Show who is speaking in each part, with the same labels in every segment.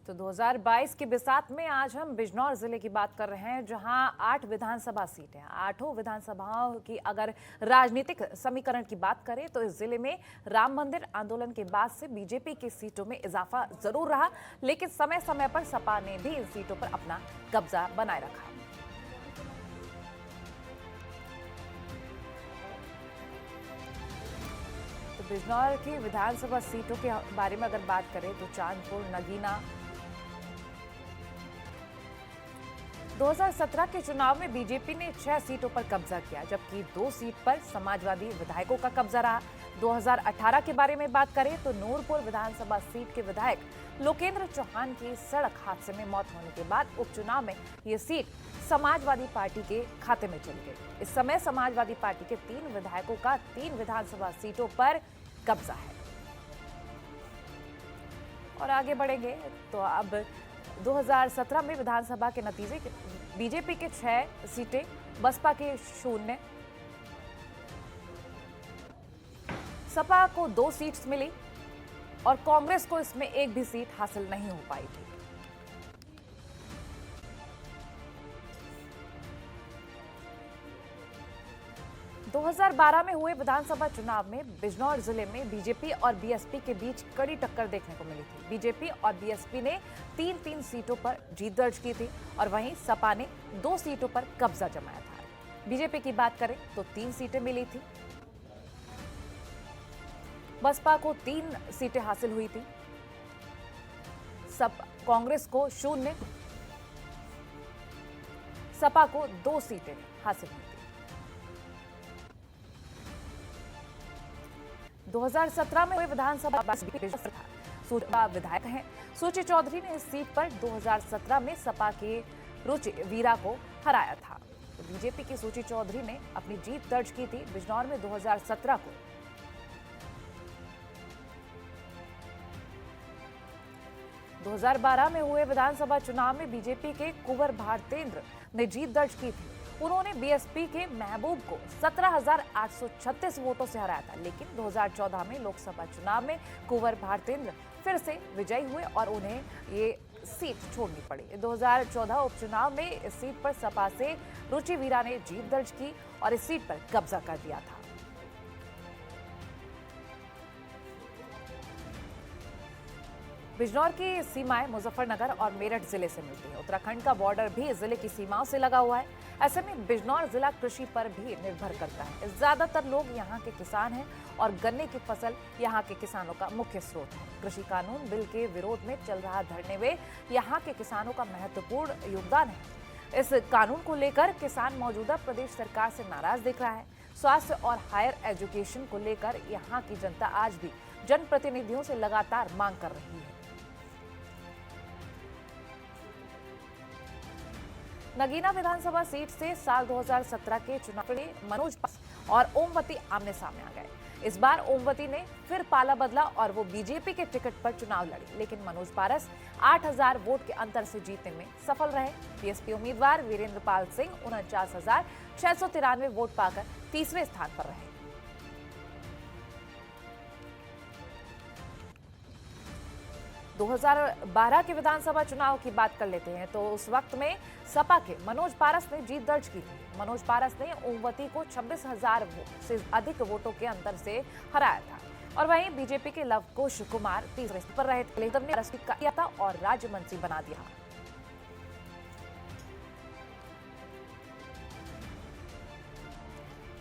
Speaker 1: तो 2022 के बिसात में आज हम बिजनौर जिले की बात कर रहे हैं, जहां 8 विधानसभा सीटें हैं। 8 विधानसभाओं की अगर राजनीतिक समीकरण की बात करें तो इस जिले में राम मंदिर आंदोलन के बाद से बीजेपी की सीटों में इजाफा जरूर रहा, लेकिन समय समय पर सपा ने भी इन सीटों पर अपना कब्जा बनाए रखा। तो बिजनौर की विधानसभा सीटों के बारे में अगर बात करें तो चांदपुर, नगीना 2017 के चुनाव में बीजेपी ने 6 सीटों पर कब्जा किया, जबकि 2 सीट पर समाजवादी विधायकों का कब्जा रहा। 2018 के बारे में बात करें तो नूरपुर विधानसभा सीट के विधायक लोकेंद्र चौहान की सड़क हादसे में मौत होने के बाद उपचुनाव में ये सीट समाजवादी पार्टी के खाते में चली गई। इस समय समाजवादी पार्टी के 3 विधायकों का 3 विधानसभा सीटों पर कब्जा है। और आगे बढ़ेंगे तो अब 2017 में विधानसभा के नतीजे बीजेपी के 6 सीटें, बसपा के 0, सपा को 2 सीट्स मिली और कांग्रेस को इसमें एक भी सीट हासिल नहीं हो पाई थी। दो 2012 में हुए विधानसभा चुनाव में बिजनौर जिले में बीजेपी और बीएसपी के बीच कड़ी टक्कर देखने को मिली थी। बीजेपी और बीएसपी ने 3-3 सीटों पर जीत दर्ज की थी और वहीं सपा ने 2 सीटों पर कब्जा जमाया था। बीजेपी की बात करें तो 3 सीटें मिली थी, बसपा को 3 सीटें हासिल हुई थी, कांग्रेस को 0, सपा को 2 सीटें हासिल हुई थी। 2017 में हुए विधानसभा विधायक हैं सुची चौधरी ने इस सीट पर 2017 में सपा के रुचि वीरा को हराया था। तो बीजेपी की सुची चौधरी ने अपनी जीत दर्ज की थी बिजनौर में 2017 को। दो 2012 में हुए विधानसभा चुनाव में बीजेपी के कुंवर भारतेंद्र ने जीत दर्ज की थी। उन्होंने बीएसपी के महबूब को 17,836 वोटों से हराया था, लेकिन 2014 में लोकसभा चुनाव में कुंवर भारतेंद्र फिर से विजयी हुए और उन्हें ये सीट छोड़नी पड़ी। 2014 उपचुनाव में इस सीट पर सपा से रुचि वीरा ने जीत दर्ज की और इस सीट पर कब्जा कर दिया था। बिजनौर की सीमाएं मुजफ्फरनगर और मेरठ जिले से मिलती हैं। उत्तराखंड का बॉर्डर भी जिले की सीमाओं से लगा हुआ है। ऐसे में बिजनौर जिला कृषि पर भी निर्भर करता है। ज्यादातर लोग यहाँ के किसान हैं और गन्ने की फसल यहाँ के किसानों का मुख्य स्रोत है। कृषि कानून बिल के विरोध में चल रहा धरने में यहाँ के किसानों का महत्वपूर्ण योगदान है। इस कानून को लेकर किसान मौजूदा प्रदेश सरकार से नाराज दिख रहा है। स्वास्थ्य और हायर एजुकेशन को लेकर यहाँ की जनता आज भी जनप्रतिनिधियों से लगातार मांग कर रही है। नगीना विधानसभा सीट से साल 2017 के चुनाव में मनोज पारस और ओमवती आमने सामने आ गए। इस बार ओमवती ने फिर पाला बदला और वो बीजेपी के टिकट पर चुनाव लड़ी, लेकिन मनोज पारस 8,000 वोट के अंतर से जीतने में सफल रहे। बीएसपी उम्मीदवार वीरेंद्र पाल सिंह 49,693 वोट पाकर तीसरे स्थान पर रहे। दो 2012 के विधानसभा चुनाव की बात कर लेते हैं तो उस वक्त में सपा के मनोज पारस ने जीत दर्ज की थी। मनोज पारस ने ओमवती को 26,000 से अधिक वोटों के अंतर से हराया था और वहीं बीजेपी के लवकुश कुमार तीसरे स्थान पर रहे। लेकिन ने अरेस्ट किया था और राज्य मंत्री बना दिया।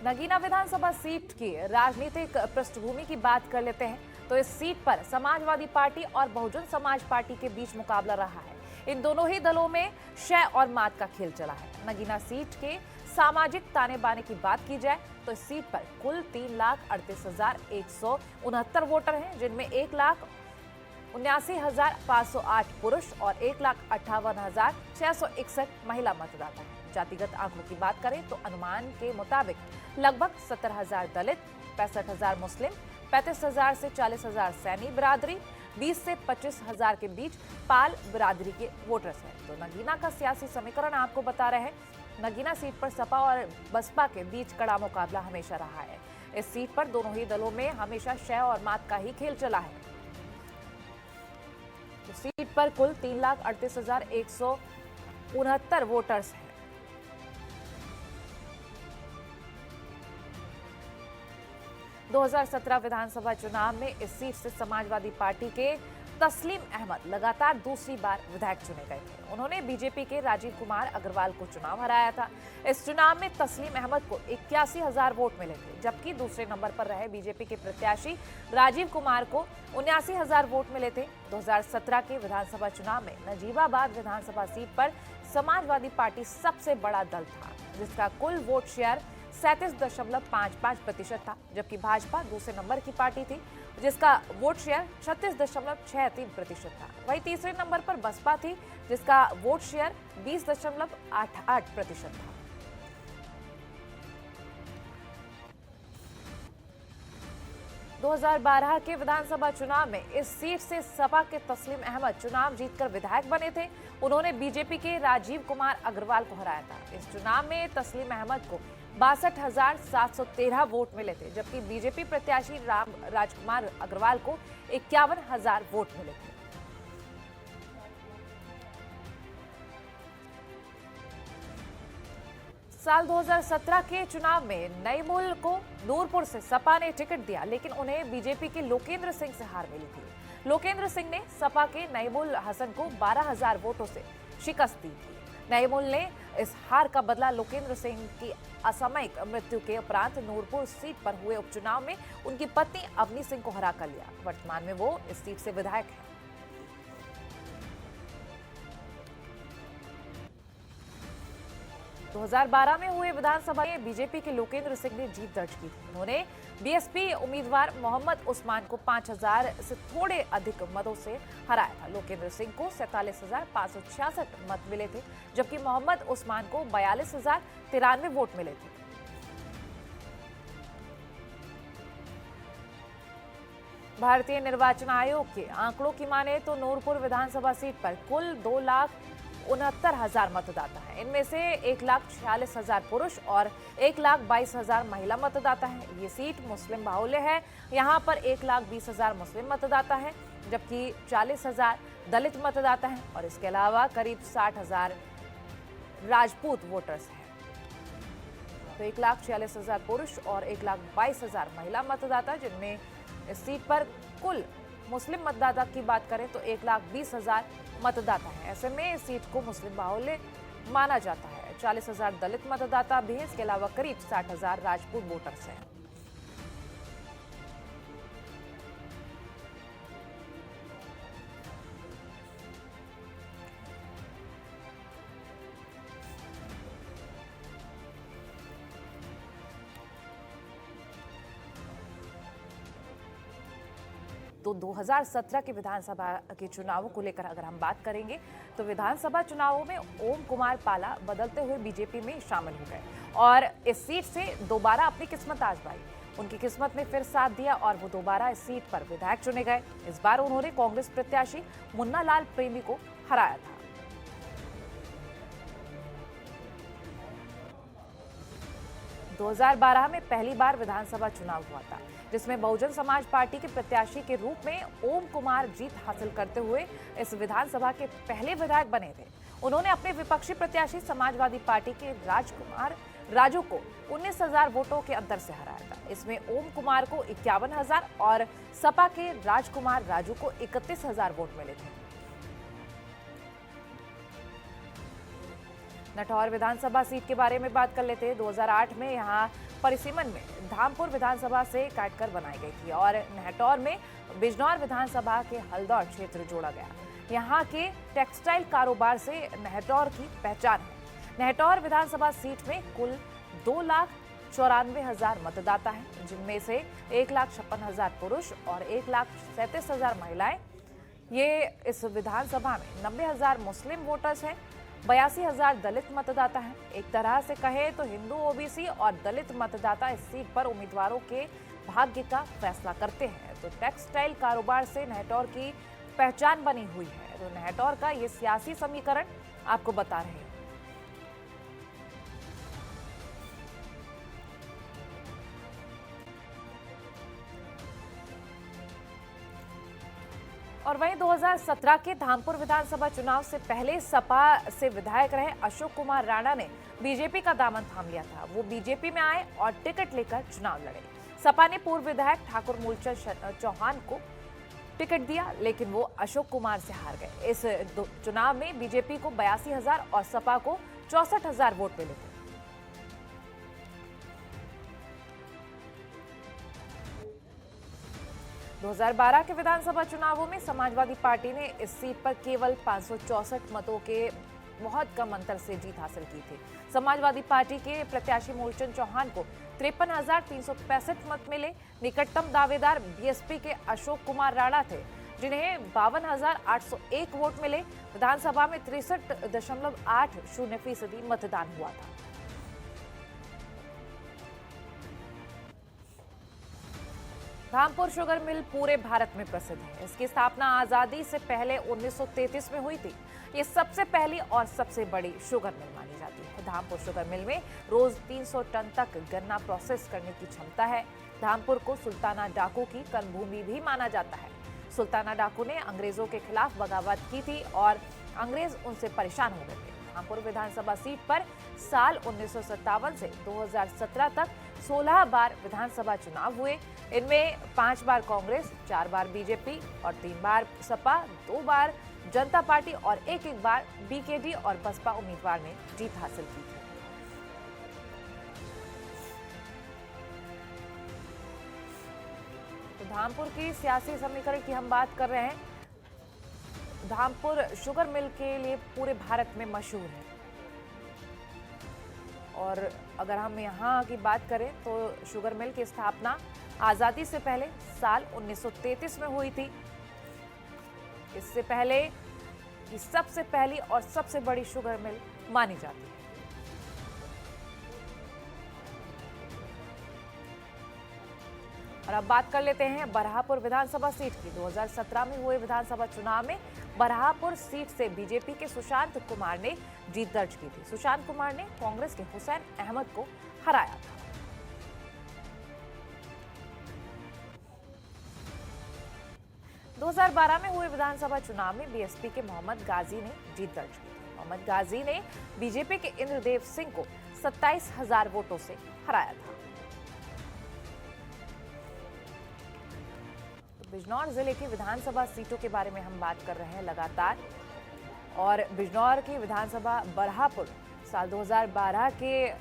Speaker 1: नगीना विधानसभा सीट की राजनीतिक पृष्ठभूमि की बात कर लेते हैं तो इस सीट पर समाजवादी पार्टी और बहुजन समाज पार्टी के बीच मुकाबला रहा है। इन दोनों ही दलों में शय और मात का खेल चला है। नगीना सीट के सामाजिक ताने बाने की बात की जाए तो इस सीट पर कुल 3,38,169 वोटर हैं, जिनमें 1,79,508 पुरुष और 1,58,661 महिला मतदाता हैं। जातिगत आंकड़ों की बात करें तो अनुमान के मुताबिक लगभग 70,000 दलित, 65,000 मुस्लिम, 35,000 से 40,000 सैनी बिरादरी, 20 से 25,000 के बीच पाल बिरादरी के वोटर्स हैं। तो नगीना का सियासी समीकरण आपको बता रहे हैं। नगीना सीट पर सपा और बसपा के बीच कड़ा मुकाबला हमेशा रहा है। इस सीट पर दोनों ही दलों में हमेशा शय और मात का ही खेल चला है। तो सीट पर कुल 3,38,169 वोटर्स हैं। 2017 विधानसभा चुनाव में इस सीट से समाजवादी पार्टी के तस्लीम अहमद लगातार दूसरी बार विधायक चुने गए थे। उन्होंने बीजेपी के राजीव कुमार अग्रवाल को चुनाव हराया था। इस चुनाव में तस्लीम अहमद को 81,000 वोट मिले थे, जबकि दूसरे नंबर पर रहे बीजेपी के प्रत्याशी राजीव कुमार को 79,000 वोट मिले थे। 2017 के विधानसभा चुनाव में नजीबाबाद विधानसभा सीट पर समाजवादी पार्टी सबसे बड़ा दल था, जिसका कुल वोट शेयर 37.55% था, जबकि भाजपा दूसरे नंबर की पार्टी थी, जिसका वोट शेयर 36.63% था। वहीं तीसरे नंबर पर बसपा थी, जिसका वोट शेयर 20.88% था। दो 2012 के विधानसभा चुनाव में इस सीट से सपा के तस्लीम अहमद चुनाव जीतकर विधायक बने थे। उन्होंने बीजेपी के राजीव कुमार अग्रवाल को हराया था। इस चुनाव में तस्लीम अहमद को 62,713 वोट मिले थे, जबकि बीजेपी प्रत्याशी राजकुमार अग्रवाल को 51,000 वोट मिले थे। साल 2017 के चुनाव में नईमुल को नूरपुर से सपा ने टिकट दिया, लेकिन उन्हें बीजेपी के लोकेंद्र सिंह से हार मिली थी। लोकेंद्र सिंह ने सपा के नईमुल हसन को 12,000 वोटों से शिकस्त दी थी। नईमुल ने इस हार का बदला लोकेंद्र सिंह की असामयिक मृत्यु के उपरांत नूरपुर सीट पर हुए उपचुनाव में उनकी पत्नी अवनी सिंह को हरा कर लिया। वर्तमान में वो इस सीट से विधायक है। 2012 में हुए विधानसभा में बीजेपी के लोकेंद्र सिंह ने जीत दर्ज की थी। उन्होंने बीएसपी उम्मीदवार मोहम्मद उस्मान को 5,000 से थोड़े अधिक मतों से हराया था। लोकेंद्र सिंह को 47,566 मत मिले थे, जबकि मोहम्मद उस्मान को 42,093 वोट मिले थे। भारतीय निर्वाचन आयोग के आंकड़ों की माने तो नूरपुर विधानसभा सीट पर कुल 2,69,000 मतदाता हैं। इनमें से 1,46,000 पुरुष और 1,22,000 महिला मतदाता हैं। ये सीट मुस्लिम बाहुल्य है। यहाँ पर 1,20,000 मुस्लिम मतदाता हैं, जबकि 40,000 दलित मतदाता हैं और इसके अलावा करीब 60,000 राजपूत वोटर्स हैं। तो 1,46,000 पुरुष और 1,22,000 महिला मतदाता, जिनमें इस सीट पर कुल मुस्लिम मतदाता की बात करें तो 1,20,000 मतदाता है। ऐसे में इस सीट को मुस्लिम बाहुल्य माना जाता है। 40,000 दलित मतदाता भी हैं। इसके अलावा करीब 60,000 राजपूत वोटर्स हैं। तो 2017 के विधानसभा के चुनावों को लेकर अगर हम बात करेंगे तो विधानसभा चुनावों में ओम कुमार पाला बदलते हुए बीजेपी में शामिल हो गए और इस सीट से दोबारा अपनी किस्मत आजमाई। उनकी किस्मत ने फिर साथ दिया और वो दोबारा इस सीट पर विधायक चुने गए। इस बार उन्होंने कांग्रेस प्रत्याशी मुन्ना लाल प्रेमी को हराया था। दो 2012 में पहली बार विधानसभा चुनाव हुआ था, जिसमें बहुजन समाज पार्टी के प्रत्याशी के रूप में ओम कुमार जीत हासिल करते हुए इस विधानसभा के पहले विधायक बने थे। उन्होंने अपने विपक्षी प्रत्याशी समाजवादी पार्टी के राजू को 19,000 वोटों के अंतर से हराया था। इसमें ओम कुमार को 51,000 और सपा के राजकुमार राजू को 31,000 वोट मिले थे। नठौर विधानसभा सीट के बारे में बात कर लेते हैं। 2008 में यहाँ परिसीमन में धामपुर विधानसभा से काटकर बनाई गई थी और नहटौर में बिजनौर विधानसभा के हल्दौर क्षेत्र जोड़ा गया। यहाँ के टेक्सटाइल कारोबार से नहटौर की पहचान है। नहटौर विधानसभा सीट में कुल 2,94,000 मतदाता हैं, जिनमें से 1,56,000 पुरुष और 1,37,000 महिलाएं। ये इस विधानसभा में 90,000 मुस्लिम वोटर्स हैं, 82,000 दलित मतदाता हैं। एक तरह से कहे तो हिंदू, ओबीसी और दलित मतदाता इस सीट पर उम्मीदवारों के भाग्य का फैसला करते हैं। तो टेक्सटाइल कारोबार से नहटौर की पहचान बनी हुई है। तो नहटौर का ये सियासी समीकरण आपको बता रहे हैं। और वहीं 2017 के धामपुर विधानसभा चुनाव से पहले सपा से विधायक रहे अशोक कुमार राणा ने बीजेपी का दामन थाम लिया था। वो बीजेपी में आए और टिकट लेकर चुनाव लड़े। सपा ने पूर्व विधायक ठाकुर मूलचंद चौहान को टिकट दिया, लेकिन वो अशोक कुमार से हार गए। इस चुनाव में बीजेपी को 82,000 और सपा को 64,000 वोट मिले थे। दो 2012 के विधानसभा चुनावों में समाजवादी पार्टी ने इस सीट पर केवल 564 मतों के बहुत कम अंतर से जीत हासिल की थी। समाजवादी पार्टी के प्रत्याशी मूलचंद चौहान को 53,365 मत मिले। निकटतम दावेदार बीएसपी के अशोक कुमार राणा थे, जिन्हें 52,801 वोट मिले। विधानसभा में 63.80% मतदान हुआ था। धामपुर शुगर मिल पूरे भारत में प्रसिद्ध है। इसकी स्थापना आजादी से पहले 1933 में हुई थी। ये सबसे पहली और सबसे बड़ी शुगर मिल मानी जाती है। धामपुर शुगर मिल में रोज 300 टन तक गन्ना प्रोसेस करने की क्षमता है। धामपुर को सुल्ताना डाकू की कर्मभूमि भी माना जाता है। सुल्ताना डाकू ने अंग्रेजों के खिलाफ बगावत की थी और अंग्रेज उनसे परेशान हो गए थे। धामपुर विधानसभा सीट पर साल 1957 से 2017 तक 16 बार विधानसभा चुनाव हुए। इनमें 5 बार कांग्रेस, 4 बार बीजेपी और 3 बार सपा, 2 बार जनता पार्टी और एक बार बीकेडी और बसपा उम्मीदवार ने जीत हासिल की थी। तो धामपुर की सियासी समीकरण की हम बात कर रहे हैं। धामपुर शुगर मिल के लिए पूरे भारत में मशहूर है। और अगर हम यहाँ की बात करें तो शुगर मिल की स्थापना आजादी से पहले साल 1933 में हुई थी। इससे पहले ये सबसे पहली और सबसे बड़ी शुगर मिल मानी जाती है। और अब बात कर लेते हैं बरहापुर विधानसभा सीट की। 2017 में हुए विधानसभा चुनाव में बरहापुर सीट से बीजेपी के सुशांत कुमार ने जीत दर्ज की थी। सुशांत कुमार ने कांग्रेस के हुसैन अहमद को हराया था। दो 2012 में हुए विधानसभा चुनाव में बीएसपी के मोहम्मद गाजी ने जीत दर्ज की थी। मोहम्मद गाजी ने बीजेपी के इंद्रदेव सिंह को 27,000 वोटों से हराया था। बिजनौर जिले की विधानसभा सीटों के बारे में हम बात कर रहे हैं लगातार। और बिजनौर की विधानसभा बरहापुर साल 2012 के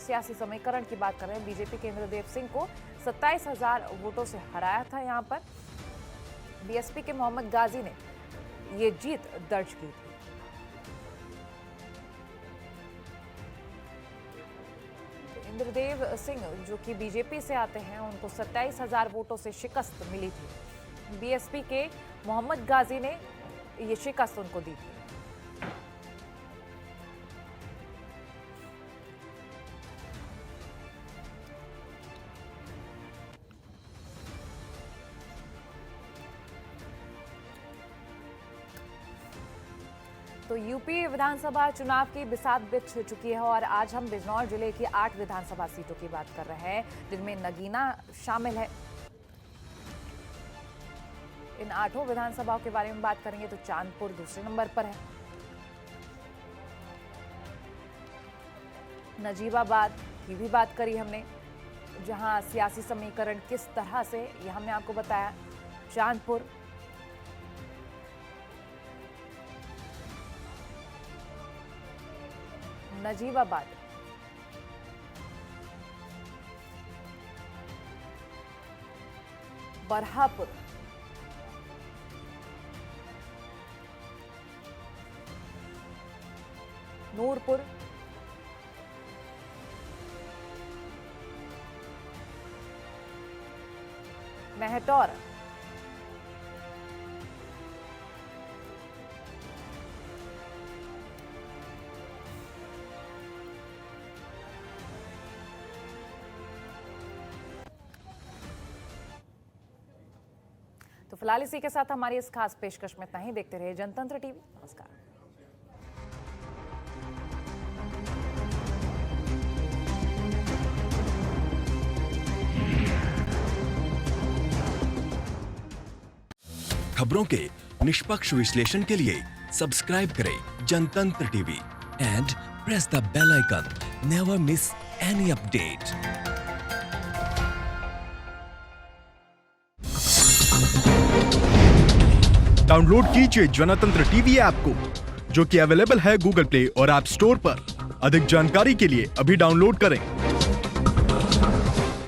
Speaker 1: सियासी समीकरण की बात कर रहे हैं। बीजेपी के इंद्रदेव सिंह को 27,000 वोटों से हराया था। यहां पर बीएसपी के मोहम्मद गाजी ने ये जीत दर्ज की थी। इंद्रदेव सिंह जो कि बीजेपी से आते हैं, उनको 27,000 वोटों से शिकस्त मिली थी। बीएसपी के मोहम्मद गाजी ने ये शिकस्त उनको दी थी। तो यूपी विधानसभा चुनाव की बिसात बिछ चुकी है और आज हम बिजनौर जिले की 8 विधानसभा सीटों की बात कर रहे हैं, जिनमें नगीना शामिल है। इन 8 विधानसभाओं के बारे में बात करेंगे तो चांदपुर दूसरे नंबर पर है। नजीबाबाद की भी बात करी हमने, जहां सियासी समीकरण किस तरह से ये हमने आपको बताया। चांदपुर, नजीबाबाद, बरहापुर, नूरपुर, मेहटौर, तो फिलहाल इसी के साथ हमारी इस खास पेशकश में इतना ही। देखते रहिए जनतंत्र टीवी। नमस्कार।
Speaker 2: खबरों के निष्पक्ष विश्लेषण के लिए सब्सक्राइब करें Jantantra TV and press the bell icon. Never miss any update.
Speaker 3: Download कीजिए जनतंत्र टीवी ऐप को, जो कि अवेलेबल है गूगल प्ले और ऐप स्टोर पर। अधिक जानकारी के लिए अभी डाउनलोड करें।